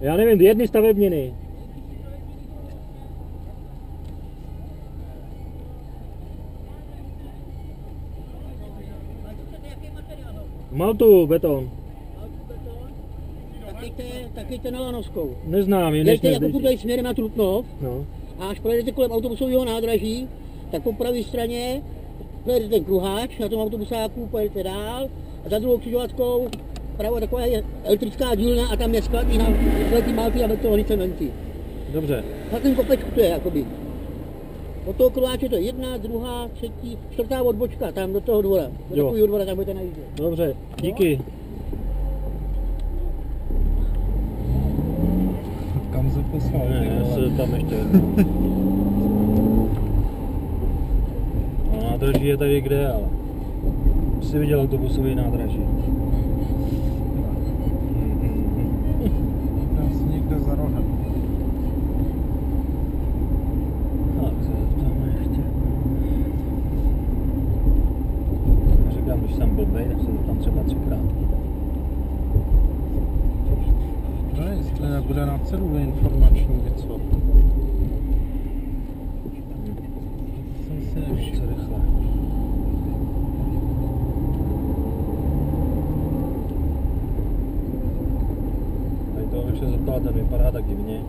Já nevím, jedny stavebniny. Maltu, beton. Tak jeďte na Lanovskou. Neznám, je Jeďte jako půjdete směrem na Trutnov no. a až projedete kolem autobusového nádraží, tak po pravé straně projedete ten kruháč na tom autobusáku, pojedete dál a za druhou křižovatkou pravo taková je elektrická dílna a tam je sklad i na velký malty a betony cementy. Dobře. Na ten kopečku to je jakoby. Od toho kruháče to je jedna, druhá, třetí, čtvrtá odbočka, tam do toho dvora. Do takového dvora tam budete najít. Dobře, díky. Kam se poslal? Ne, já se tam ještě no, nádraží je tady kde, ale jsi viděl autobusový nádraží. Asi někde za rohem. Tak se tam ještě. Já říkám, když jsem blbej, tak se tam třeba 3krát. No, jestli nebude na cedule informační něco. Jsem si nevšiml. Rychle. Tady toho bych se zeptal, ten vypadá tak divně.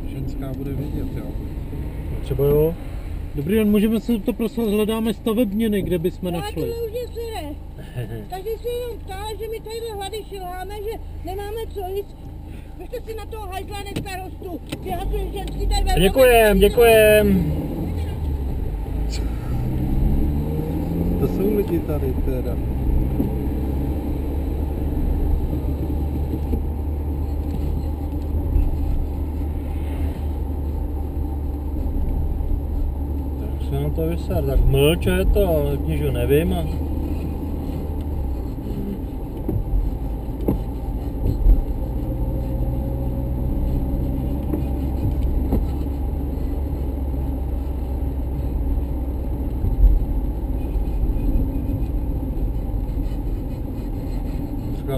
Ženská bude vidět, jo. Třeba jo? Dobrý den, můžeme si to prosím, hledáme stavebniny, kde bychom No a našli. tohle už je sere. Takže si jenom ptá, že my tadyhle hlady šilháme, že nemáme co nic. Běžte si na toho hajzla starostu, že hasuje ženský tady ve Děkujem. To jsou lidi tady teda. Tak se nám to vyser, tak mlče je to, knižu nevím a...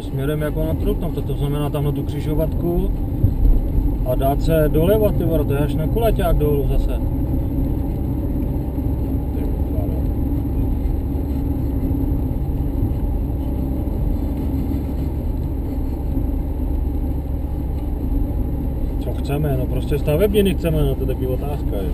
Směrem jako na Trutnov, to znamená tam na tu křižovatku a dát se doleva, ty vole, to je až na Kuleťák dolů zase. Co chceme, no prostě stavebniny chceme, no to je taky otázka, jo.